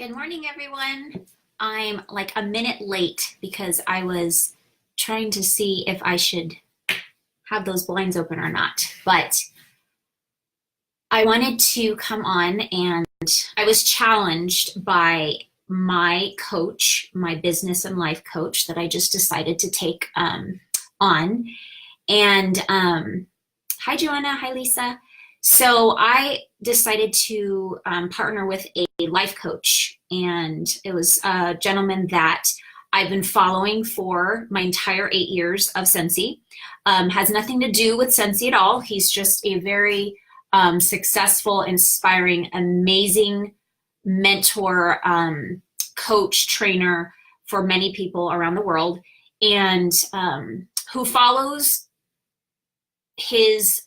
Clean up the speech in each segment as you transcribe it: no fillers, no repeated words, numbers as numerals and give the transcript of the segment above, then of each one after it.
Good morning, everyone. I'm like a minute late because I was trying to see if I should have those blinds open or not. But I wanted to come on, and I was challenged by my coach, my business and life coach that I just decided to take on. And hi, Joanna. Hi, Lisa. So I decided to partner with a life coach, and it was a gentleman that I've been following for my entire 8 years of Scentsy. Has nothing to do with Scentsy at all. He's just a very successful, inspiring, amazing mentor, coach, trainer for many people around the world, and who follows his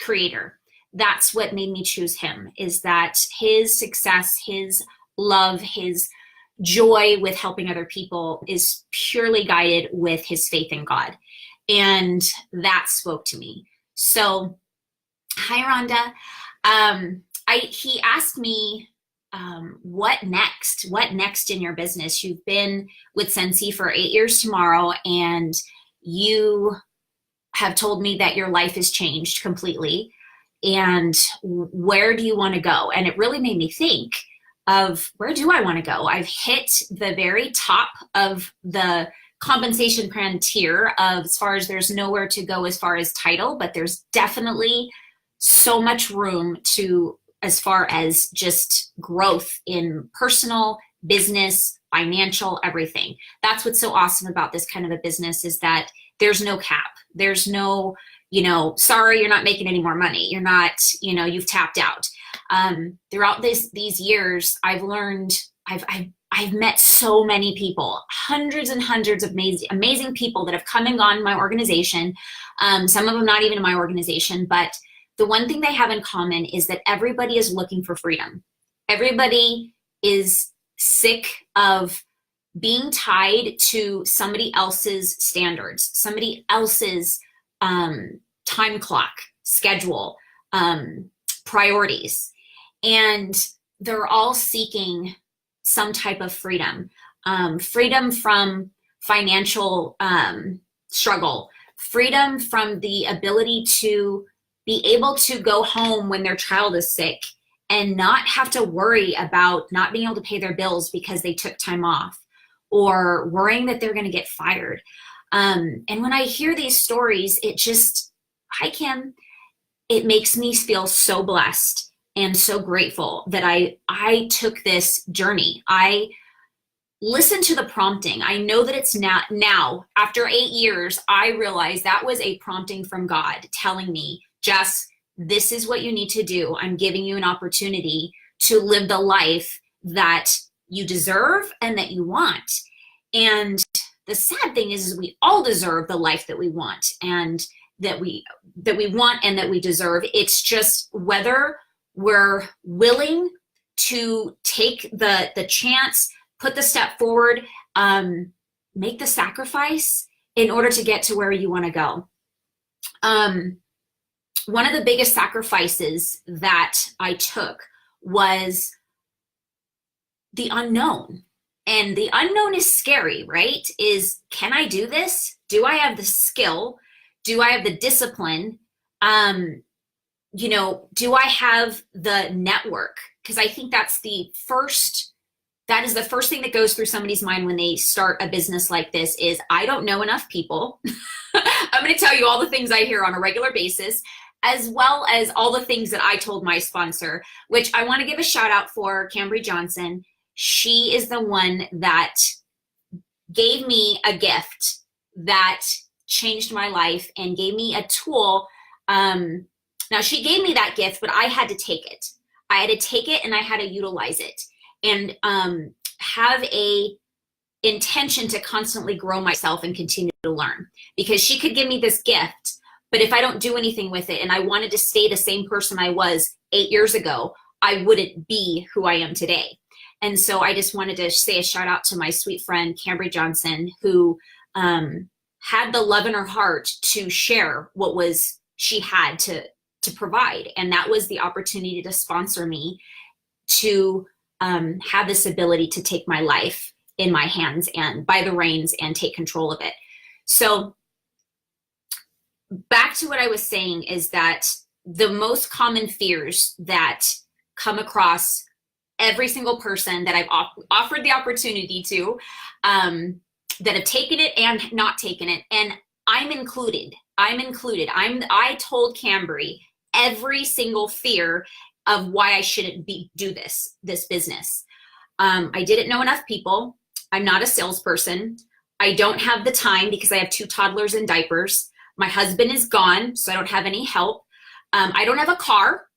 creator. That's what made me choose him, is that his success, his love, his joy with helping other people is purely guided with his faith in God. And that spoke to me. So, hi, Rhonda. He asked me, what next? What next in your business? You've been with Scentsy for 8 years tomorrow, and you have told me that your life has changed completely. And where do you want to go? And it really made me think of, where do I want to go? I've hit the very top of the compensation plan tier of, as far as there's nowhere to go as far as title, but there's definitely so much room to, as far as just growth in personal, business, financial, everything. That's what's so awesome about this kind of a business, is that there's no cap. There's no, sorry, you're not making any more money. You're not, you've tapped out. Throughout these years, I've learned, I've met so many people, hundreds and hundreds of amazing people that have come and gone in my organization. Some of them not even in my organization, but the one thing they have in common is that everybody is looking for freedom. Everybody is sick of being tied to somebody else's standards, somebody else's time clock, schedule, priorities. And they're all seeking some type of freedom. Freedom from financial struggle, freedom from the ability to be able to go home when their child is sick and not have to worry about not being able to pay their bills because they took time off, or worrying that they're going to get fired. And when I hear these stories, hi, Kim, it makes me feel so blessed and so grateful that I took this journey. I listened to the prompting. I know that it's now, after 8 years, I realize that was a prompting from God telling me, Jess, this is what you need to do. I'm giving you an opportunity to live the life that you deserve and that you want. And the sad thing is we all deserve the life that we want, and that we want and that we deserve. It's just whether we're willing to take the chance, put the step forward, make the sacrifice in order to get to where you want to go. One of the biggest sacrifices that I took was the unknown. And the unknown is scary, right? Can I do this? Do I have the skill? Do I have the discipline? Do I have the network? Because I think that is the first thing that goes through somebody's mind when they start a business like this is, I don't know enough people. I'm going to tell you all the things I hear on a regular basis, as well as all the things that I told my sponsor, which I want to give a shout out for, Cambry Johnson. She is the one that gave me a gift that changed my life and gave me a tool. Now, she gave me that gift, but I had to take it. I had to take it and I had to utilize it, and have a intention to constantly grow myself and continue to learn. Because she could give me this gift, but if I don't do anything with it and I wanted to stay the same person I was 8 years ago, I wouldn't be who I am today. And so I just wanted to say a shout out to my sweet friend, Cambry Johnson, who had the love in her heart to share what she had to provide. And that was the opportunity to sponsor me to have this ability to take my life in my hands and by the reins and take control of it. So back to what I was saying is that the most common fears that come across every single person that I've offered the opportunity to, that have taken it and not taken it, and I'm included. I told Cambry every single fear of why I shouldn't do this business. I didn't know enough people. I'm not a salesperson. I don't have the time because I have 2 toddlers in diapers. My husband is gone, so I don't have any help. I don't have a car.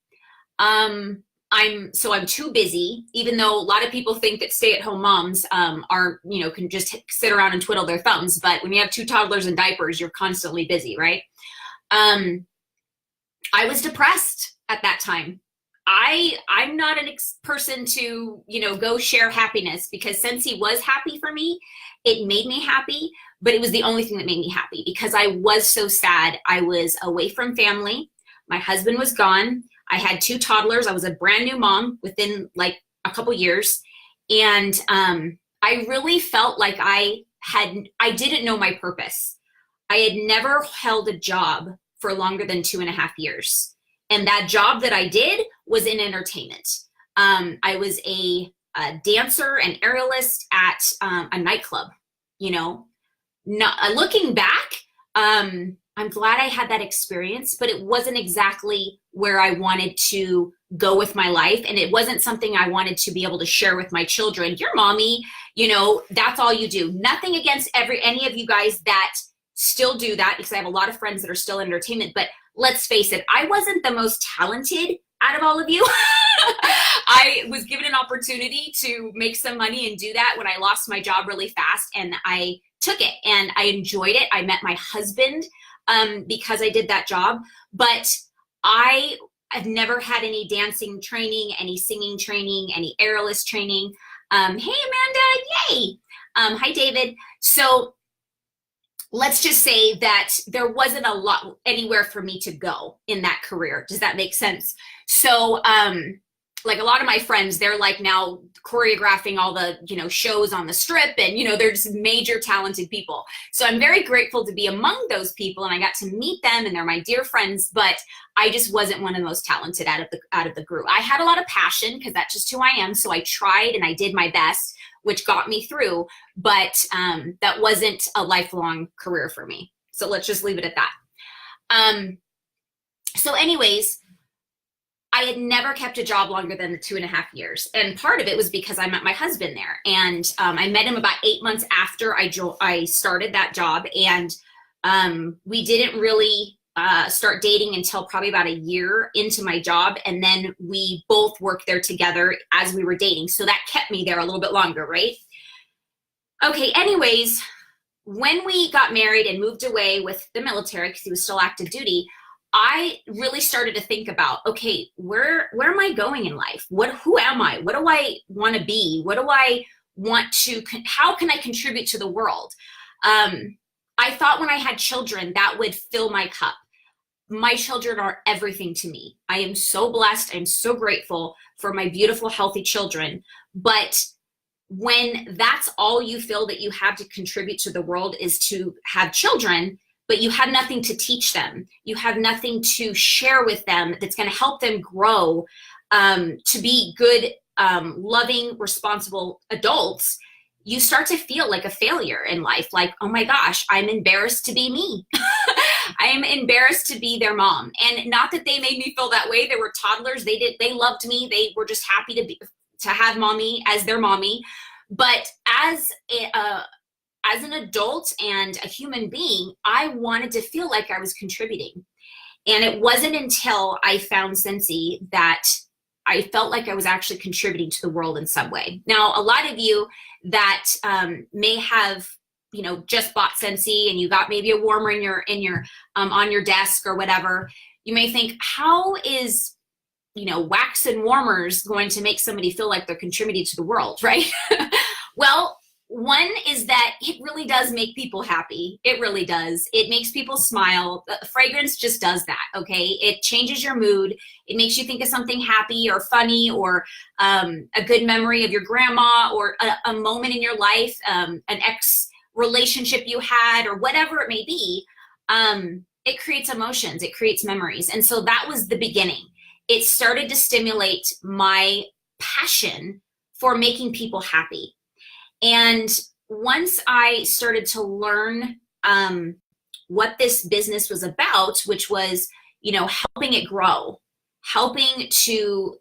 I'm too busy, even though a lot of people think that stay-at-home moms can just sit around and twiddle their thumbs. But when you have 2 toddlers in diapers, you're constantly busy, right? I was depressed at that time. I'm not a person to, go share happiness, because Scentsy was happy for me. It made me happy, but it was the only thing that made me happy because I was so sad. I was away from family. My husband was gone. I had 2 toddlers. I was a brand new mom within like a couple years. And I really felt like I didn't know my purpose. I had never held a job for longer than 2.5 years. And that job that I did was in entertainment. I was a dancer and aerialist at a nightclub. Looking back, I'm glad I had that experience, but it wasn't exactly where I wanted to go with my life. And it wasn't something I wanted to be able to share with my children. Your mommy, that's all you do. Nothing against any of you guys that still do that, because I have a lot of friends that are still in entertainment. But let's face it, I wasn't the most talented out of all of you. I was given an opportunity to make some money and do that when I lost my job really fast, and I took it and I enjoyed it. I met my husband because I did that job, but I've never had any dancing training, any singing training, any aerialist training. Hey, Amanda, yay. Hi, David. So let's just say that there wasn't a lot anywhere for me to go in that career. Does that make sense? So like a lot of my friends, they're like now choreographing all the, shows on the Strip, and, they're just major talented people. So I'm very grateful to be among those people, and I got to meet them, and they're my dear friends, but I just wasn't one of the most talented out of the group. I had a lot of passion because that's just who I am. So I tried and I did my best, which got me through, but that wasn't a lifelong career for me. So let's just leave it at that. So anyways, I had never kept a job longer than the 2.5 years. And part of it was because I met my husband there. And I met him about 8 months after I started that job. And we didn't really start dating until probably about a year into my job. And then we both worked there together as we were dating. So that kept me there a little bit longer, right? Okay, anyways, when we got married and moved away with the military, because he was still active duty, I really started to think about, okay, where am I going in life? Who am I? What do I want to be? What do I want to, how can I contribute to the world? I thought when I had children, that would fill my cup. My children are everything to me. I am so blessed. I'm so grateful for my beautiful, healthy children. But when that's all you feel that you have to contribute to the world is to have children, but you have nothing to teach them, you have nothing to share with them that's going to help them grow to be good, loving, responsible adults, you start to feel like a failure in life. Like, oh my gosh, I'm embarrassed to be me. I am embarrassed to be their mom. And not that they made me feel that way. They were toddlers. They loved me. They were just happy to have mommy as their mommy. But as an adult and a human being, I wanted to feel like I was contributing. And it wasn't until I found Scentsy that I felt like I was actually contributing to the world in some way. Now, a lot of you that may have, just bought Scentsy and you got maybe a warmer in your on your desk or whatever, you may think, how is, wax and warmers going to make somebody feel like they're contributing to the world, right? Well, One is that it really does make people happy. It really does. It makes people smile. The fragrance just does that, okay? It changes your mood. It makes you think of something happy or funny, or a good memory of your grandma, or a moment in your life, an ex relationship you had, or whatever it may be. It creates emotions. It creates memories. And so that was the beginning. It started to stimulate my passion for making people happy. And once I started to learn what this business was about, which was, helping it grow, helping to,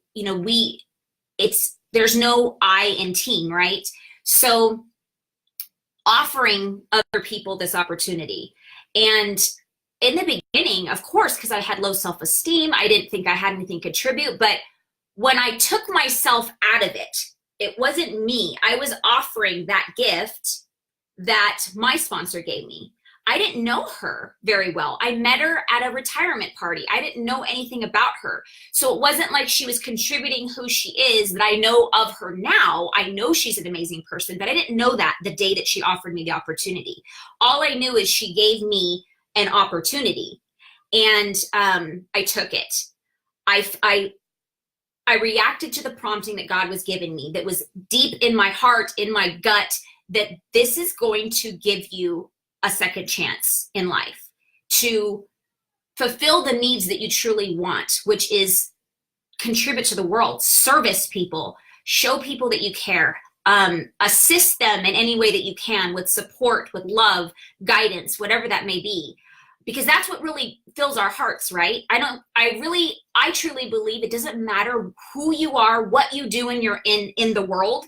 there's no I in team, right? So offering other people this opportunity. And in the beginning, of course, because I had low self-esteem, I didn't think I had anything to contribute. But when I took myself out of it, it wasn't me. I was offering that gift that my sponsor gave me. I didn't know her very well. I met her at a retirement party. I didn't know anything about her. So it wasn't like she was contributing who she is that I know of her now. I know she's an amazing person, but I didn't know that the day that she offered me the opportunity. All I knew is she gave me an opportunity, and I took it. I reacted to the prompting that God was giving me, that was deep in my heart, in my gut, that this is going to give you a second chance in life to fulfill the needs that you truly want, which is contribute to the world, service people, show people that you care, assist them in any way that you can, with support, with love, guidance, whatever that may be. Because that's what really fills our hearts, right? I truly believe it doesn't matter who you are, what you do in the world.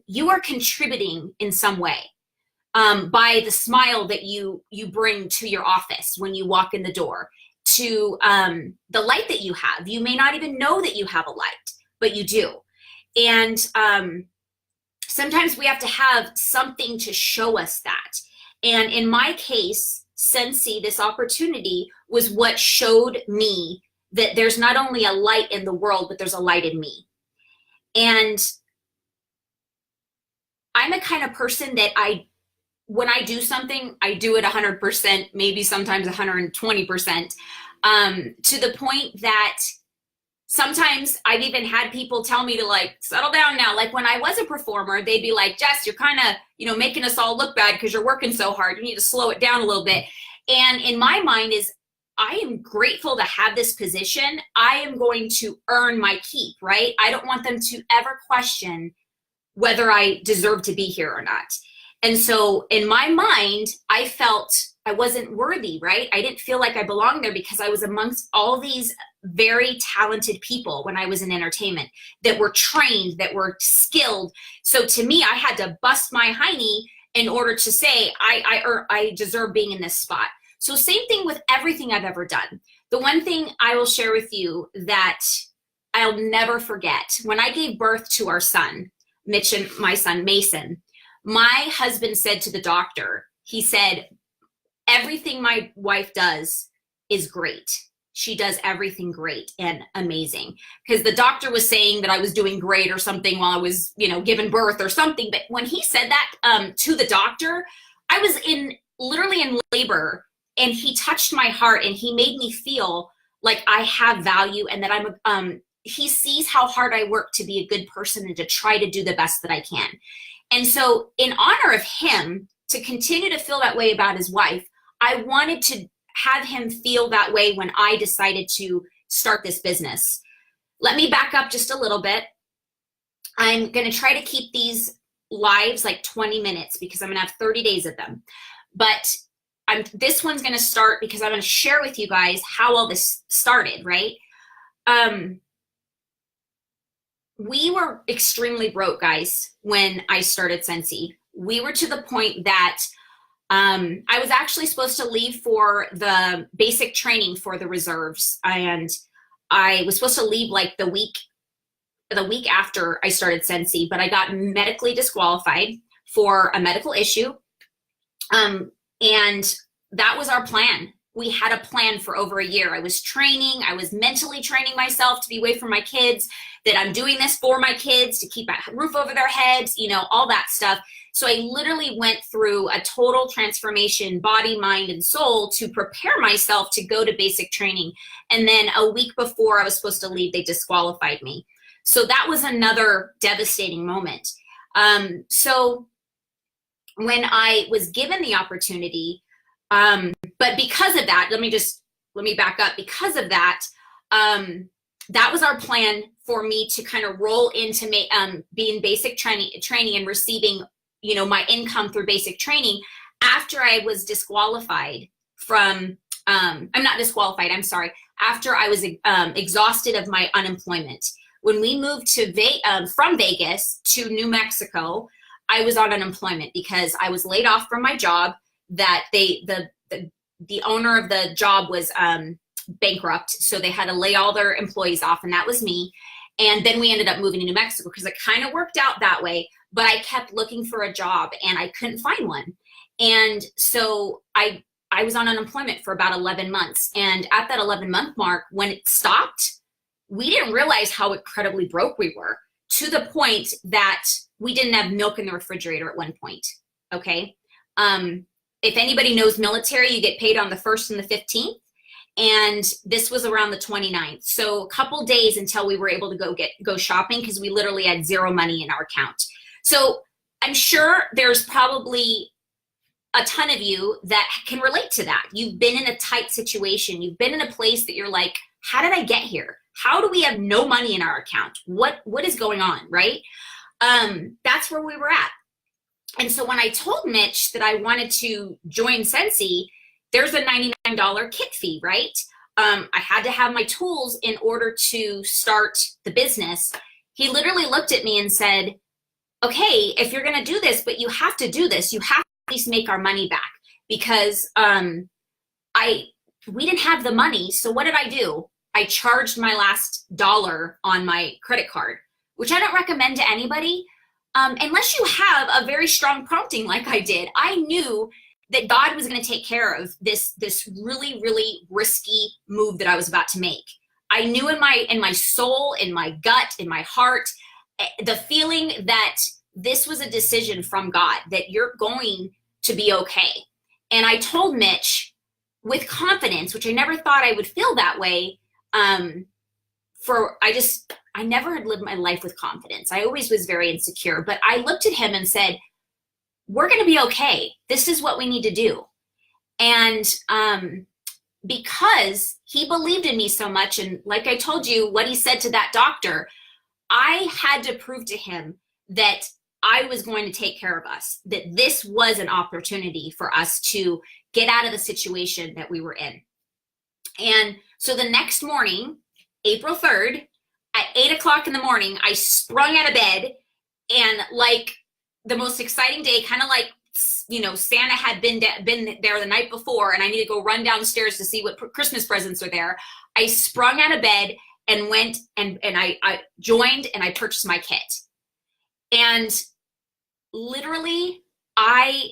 You are contributing in some way, by the smile that you bring to your office when you walk in the door, to the light that you have. You may not even know that you have a light, but you do. And sometimes we have to have something to show us that. And in my case, Scentsy, this opportunity, was what showed me that there's not only a light in the world, but there's a light in me. And I'm a kind of person that when I do something, I do it 100%, maybe sometimes 120%, to the point that sometimes I've even had people tell me to settle down now. Like when I was a performer, they'd be like, Jess, you're kind of, making us all look bad because you're working so hard. You need to slow it down a little bit. And in my mind is, I am grateful to have this position. I am going to earn my keep, right? I don't want them to ever question whether I deserve to be here or not. And so in my mind, I felt I wasn't worthy, right? I didn't feel like I belonged there because I was amongst all these very talented people when I was in entertainment that were trained, that were skilled. So to me, I had to bust my hiney in order to say I deserve being in this spot. So same thing with everything I've ever done. The one thing I will share with you that I'll never forget, when I gave birth to our son, Mitch, and my son, Mason, my husband said to the doctor, he said, everything my wife does is great. She does everything great and amazing. Because the doctor was saying that I was doing great or something while I was, giving birth or something. But when he said that to the doctor, I was literally in labor, and he touched my heart, and he made me feel like I have value, and that he sees how hard I work to be a good person and to try to do the best that I can. And so in honor of him, to continue to feel that way about his wife, I wanted to have him feel that way when I decided to start this business. Let me back up just a little bit. I'm going to try to keep these lives 20 minutes because I'm going to have 30 days of them. But this one's going to start because I'm going to share with you guys how all this started, right? We were extremely broke, guys, when I started Scentsy. We were to the point that I was actually supposed to leave for the basic training for the reserves, and I was supposed to leave the week after I started Scentsy, but I got medically disqualified for a medical issue, and that was our plan. we had a plan for over a year. I was training, I was mentally training myself to be away from my kids, that I'm doing this for my kids, to keep a roof over their heads, you know, all that stuff. So I literally went through a total transformation, body, mind, and soul, to prepare myself to go to basic training. And then a week before I was supposed to leave, they disqualified me. So that was another devastating moment. So when I was given the opportunity, but because of that, let me back up. Because of that, that was our plan for me to kind of roll into being basic training and receiving, you know, my income through basic training after I was disqualified from, I'm not disqualified, I'm sorry, after I was exhausted of my unemployment. When we moved from Vegas to New Mexico, I was on unemployment because I was laid off from my job. That the owner of the job was bankrupt, so they had to lay all their employees off, and that was me. And then we ended up moving to New Mexico because it kind of worked out that way. But I kept looking for a job and I couldn't find one, and so I was on unemployment for about 11 months. And at that 11-month mark, when it stopped, we didn't realize how incredibly broke we were, to the point that we didn't have milk in the refrigerator at one point. Okay. If anybody knows military, you get paid on the 1st and the 15th. And this was around the 29th. So a couple days until we were able to go shopping, because we literally had zero money in our account. So I'm sure there's probably a ton of you that can relate to that. You've been in a tight situation. You've been in a place that you're like, how did I get here? How do we have no money in our account? What is going on, right? That's where we were at. And so when I told Mitch that I wanted to join Scentsy, there's a $99 kit fee, right? I had to have my tools in order to start the business. He literally looked at me and said, okay, if you're going to do this, but you have to do this, you have to at least make our money back, because we didn't have the money. So what did I do? I charged my last dollar on my credit card, which I don't recommend to anybody. Unless you have a very strong prompting like I did. I knew that God was going to take care of this really, really risky move that I was about to make. I knew in my soul, in my gut, in my heart, the feeling that this was a decision from God, that you're going to be okay. And I told Mitch with confidence, which I never thought I would feel that way. I never had lived my life with confidence. I always was very insecure, but I looked at him and said, we're going to be okay. This is what we need to do. And because he believed in me so much, and like I told you, what he said to that doctor, I had to prove to him that I was going to take care of us, that this was an opportunity for us to get out of the situation that we were in. And so the next morning, April 3rd, at 8 o'clock in the morning, I sprung out of bed, and like the most exciting day, kind of like, you know, Santa had been there the night before, and I need to go run downstairs to see what Christmas presents are there. I sprung out of bed and went and I joined, and I purchased my kit. And literally, I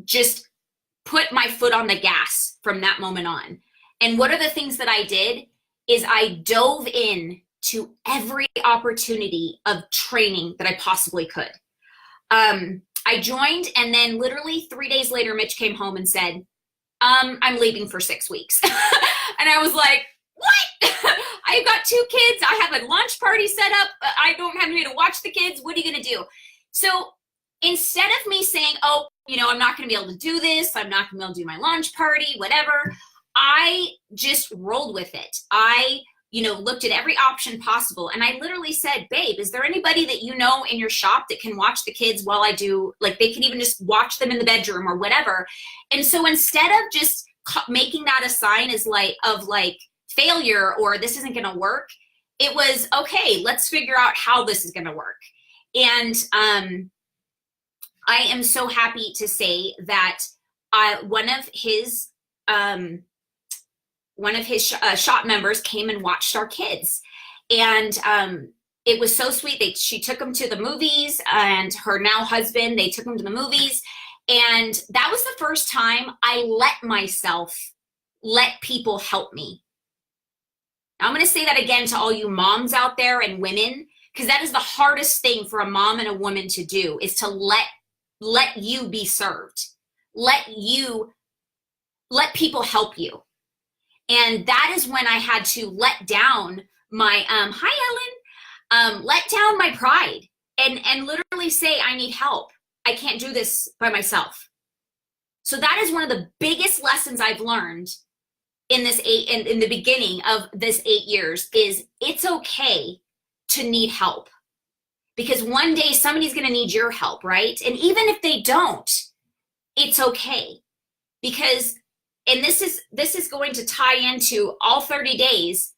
just put my foot on the gas from that moment on. And what are the things that I did is I dove in to every opportunity of training that I possibly could. I joined, and then literally 3 days later, Mitch came home and said, I'm leaving for 6 weeks. And I was like, what? I've got 2 kids. I have a launch party set up. I don't have anybody to watch the kids. What are you going to do? So instead of me saying, oh, you know, I'm not going to be able to do this, I'm not going to be able to do my launch party, whatever, I just rolled with it. I looked at every option possible. And I literally said, babe, is there anybody that you know in your shop that can watch the kids while I do, like they can even just watch them in the bedroom or whatever. And so instead of just making that a sign as of failure or this isn't going to work, it was, okay, let's figure out how this is going to work. And I am so happy to say that one of his shop members came and watched our kids, and it was so sweet. She took them to the movies, and her now husband, they took them to the movies, and that was the first time I let myself let people help me. Now, I'm going to say that again to all you moms out there and women, because that is the hardest thing for a mom and a woman to do, is to let you be served. Let people help you. And that is when I had to let down my, hi, Ellen, let down my pride and literally say, I need help. I can't do this by myself. So that is one of the biggest lessons I've learned in the beginning of this 8 years, is it's okay to need help, because one day somebody's going to need your help, right? And even if they don't, it's okay, because, and this is going to tie into all 30 days,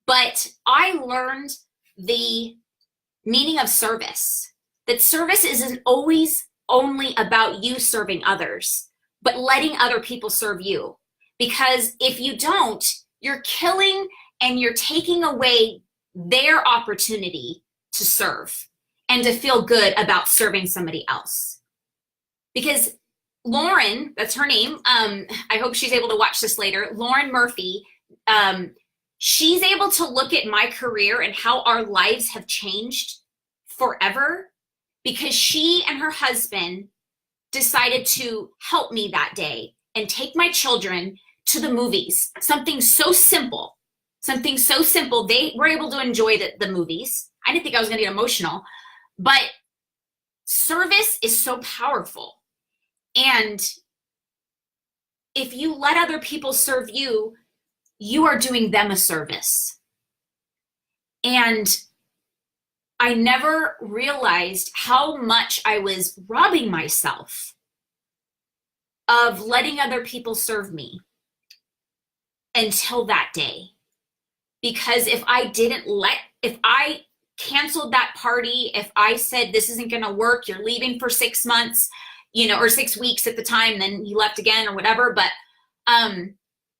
but I learned the meaning of service, that service isn't always only about you serving others, but letting other people serve you. Because if you don't, you're killing and you're taking away their opportunity to serve and to feel good about serving somebody else. Because Lauren, that's her name, I hope she's able to watch this later, Lauren Murphy, she's able to look at my career and how our lives have changed forever, because she and her husband decided to help me that day and take my children to the movies. Something so simple. They were able to enjoy the movies. I didn't think I was going to get emotional, but service is so powerful. And if you let other people serve you, you are doing them a service. And I never realized how much I was robbing myself of letting other people serve me until that day. Because if I canceled that party, if I said, this isn't going to work, you're leaving for 6 months, or 6 weeks at the time, then you left again or whatever. But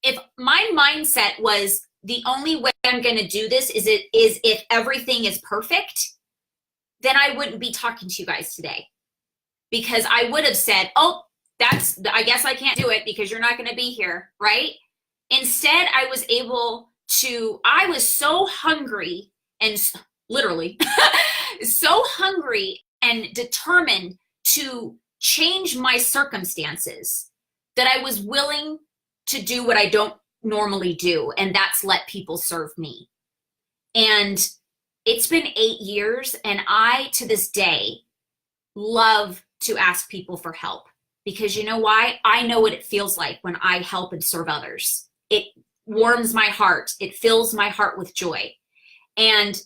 if my mindset was, the only way I'm going to do this is if everything is perfect, then I wouldn't be talking to you guys today, because I would have said, oh, I guess I can't do it because you're not going to be here, right? Instead, I was so hungry, and literally so hungry and determined to change my circumstances, that I was willing to do what I don't normally do, and that's let people serve me. And it's been 8 years, and I, to this day, love to ask people for help, because you know why? I know what it feels like when I help and serve others. It warms my heart. It fills my heart with joy. And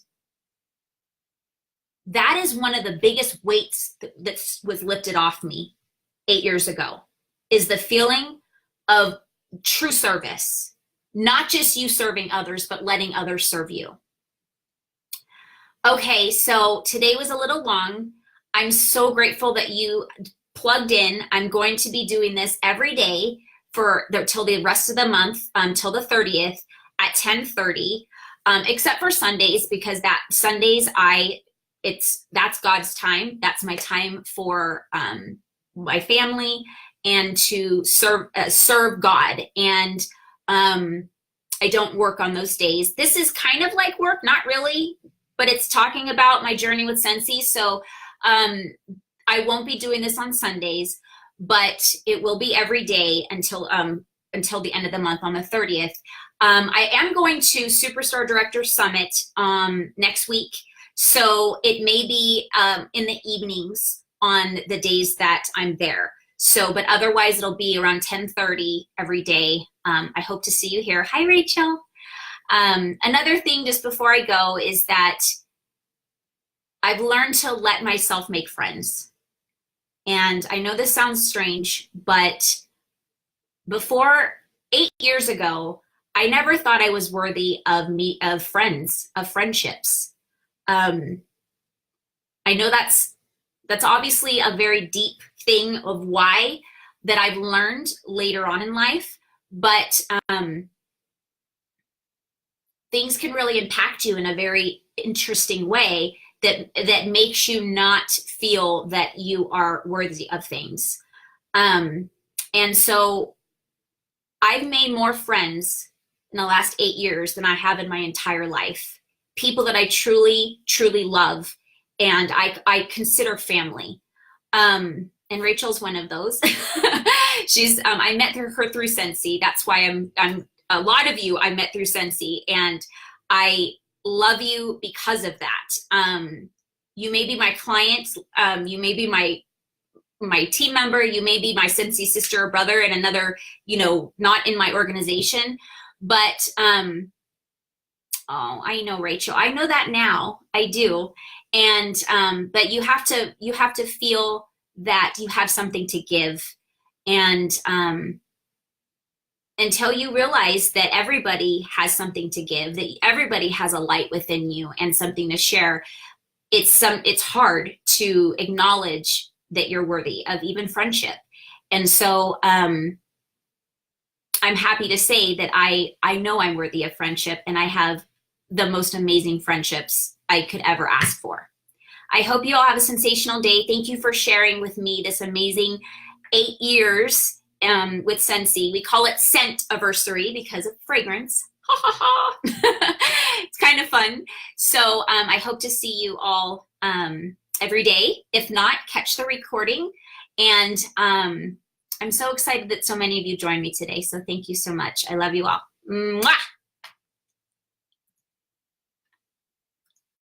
that is one of the biggest weights that was lifted off me 8 years ago, is the feeling of true service. Not just you serving others, but letting others serve you. Okay, so today was a little long. I'm so grateful that you plugged in. I'm going to be doing this every day till the rest of the month, till the 30th at 10:30, except for Sundays, because Sundays that's God's time. That's my time for my family and to serve God. And I don't work on those days. This is kind of like work, not really, but it's talking about my journey with Scentsy. So I won't be doing this on Sundays, but it will be every day until the end of the month on the 30th. I am going to Superstar Director Summit next week. So it may be in the evenings on the days that I'm there. So, but otherwise it'll be around 10:30 every day. I hope to see you here. Hi, Rachel. Another thing just before I go is that I've learned to let myself make friends. And I know this sounds strange, but before 8 years ago, I never thought I was worthy of friendships. I know that's obviously a very deep thing of why that I've learned later on in life, but things can really impact you in a very interesting way that makes you not feel that you are worthy of things. And so I've made more friends in the last 8 years than I have in my entire life. People that I truly, truly love and I consider family. And Rachel's one of those. She's I met her through Scentsy. That's why I'm a lot of you I met through Scentsy, and I love you because of that. You may be my client, you may be my team member, you may be my Scentsy sister or brother in another, not in my organization, but oh, I know, Rachel. I know that now. I do. And but you have to feel that you have something to give. And until you realize that everybody has something to give, that everybody has a light within you and something to share, it's hard to acknowledge that you're worthy of even friendship. And so I'm happy to say that I know I'm worthy of friendship, and I have the most amazing friendships I could ever ask for. I hope you all have a sensational day. Thank you for sharing with me this amazing 8 years with Scentsy. We call it Scentiversary because of fragrance. It's kind of fun. So I hope to see you all every day. If not, catch the recording. And I'm so excited that so many of you joined me today. So thank you so much. I love you all. Mwah!